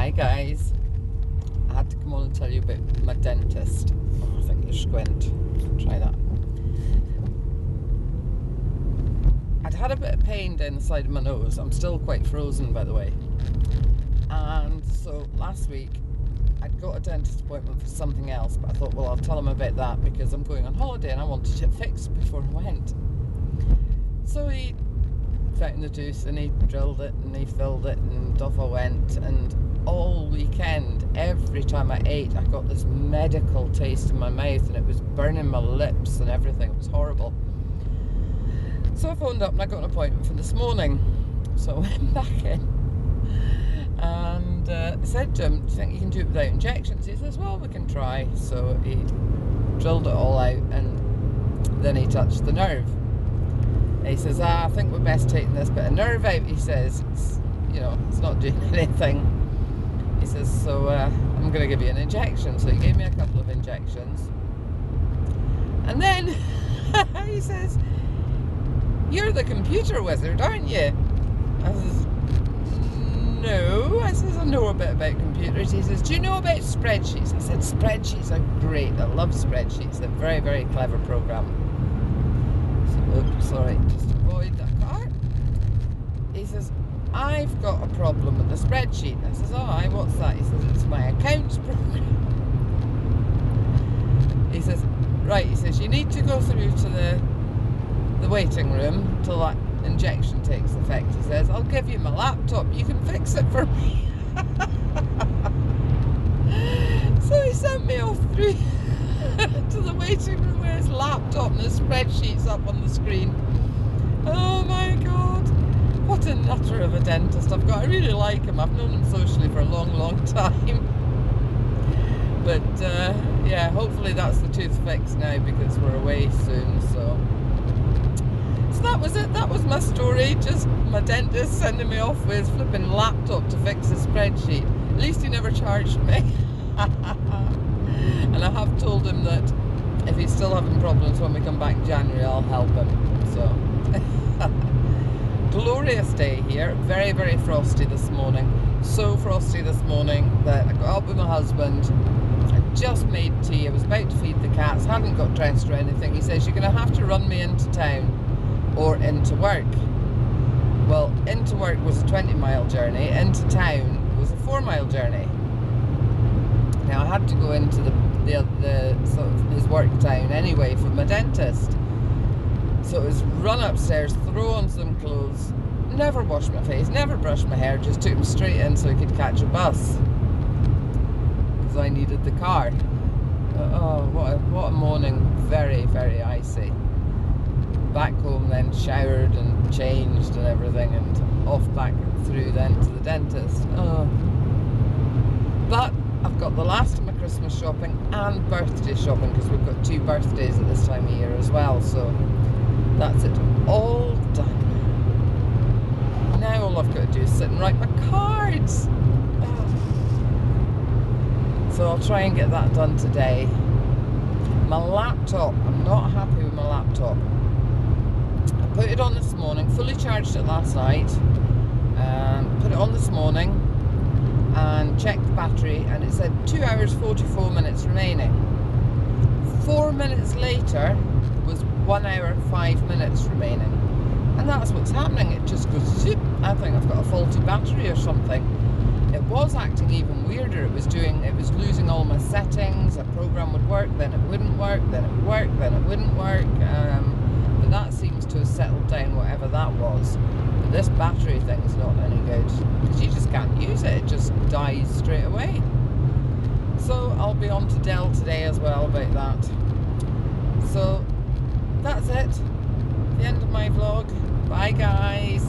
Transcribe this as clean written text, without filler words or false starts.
Hi guys, I had to come on and tell you about my dentist. Oh, I think you squint. Try that. I'd had a bit of pain down the side of my nose. I'm still quite frozen, by the way. And so last week I'd got a dentist appointment for something else, but I thought, well, I'll tell him about that because I'm going on holiday and I wanted it fixed before I went. So he found the tooth and he drilled it and he filled it and off I went, and all weekend every time I ate I got this medical taste in my mouth and it was burning my lips and everything. It was horrible. So I phoned up and I got an appointment for this morning. So I went back in and I said to him, do you think you can do it without injections? He says, well, we can try. So he drilled it all out and then he touched the nerve. He says, I think we're best taking this bit of nerve out. He says, it's not doing anything. He says, so I'm going to give you an injection. So he gave me a couple of injections. And then he says, you're the computer wizard, aren't you? I says, no. I says, I know a bit about computers. He says, do you know about spreadsheets? I said, spreadsheets are great. I love spreadsheets. They're a very, very clever program. Oops, sorry, just avoid that car. He says, I've got a problem with the spreadsheet. I says, oh, what's that? He says, it's my accounts program. He says, right, he says, you need to go through to the waiting room till that injection takes effect. He says, I'll give you my laptop, you can fix it for me. So he sent me off through to the waiting room with his laptop and his spreadsheets up on the screen. Oh my god, what a nutter of a dentist I've got. I really like him. I've known him socially for a long, long time. But yeah, hopefully that's the tooth fixed now because we're away soon. So that was it. That was my story. Just my dentist sending me off with his flipping laptop to fix a spreadsheet. At least he never charged me. And I have told him that if he's still having problems when we come back in January, I'll help him. So, glorious day here. Very, very frosty this morning. So frosty this morning that I got up with my husband. I just made tea. I was about to feed the cats. Hadn't got dressed or anything. He says, you're going to have to run me into town or into work. Well, into work was a 20-mile journey. Into town was a 4-mile journey. Now I had to go into the sort of his work town anyway for my dentist. So it was run upstairs, throw on some clothes, never washed my face, never brushed my hair, just took him straight in so he could catch a bus because I needed the car. Oh, what a morning! Very, very icy. Back home then, showered and changed and everything, and off back through then to the dentist. Oh. But I've got the last of my Christmas shopping and birthday shopping because we've got 2 birthdays at this time of year as well. So that's it, all done. Now all I've got to do is sit and write my cards. Oh. So I'll try and get that done today. My laptop, I'm not happy with my laptop. I put it on this morning, fully charged it last night, put it on this morning and checked the battery and it said 2 hours 44 minutes remaining. 4 minutes later there was 1 hour 5 minutes remaining, and that's what's happening. It just goes zip. I think I've got a faulty battery or something. It was acting even weirder. It was losing all my settings. A program would work, then it wouldn't work, then it would work, then it wouldn't work. But that seems to have settled down, whatever that was. But this battery thing's not any good because you just can't use it. It just dies straight away. So I'll be on to Dell today as well about that. So that's it. The end of my vlog. Bye guys.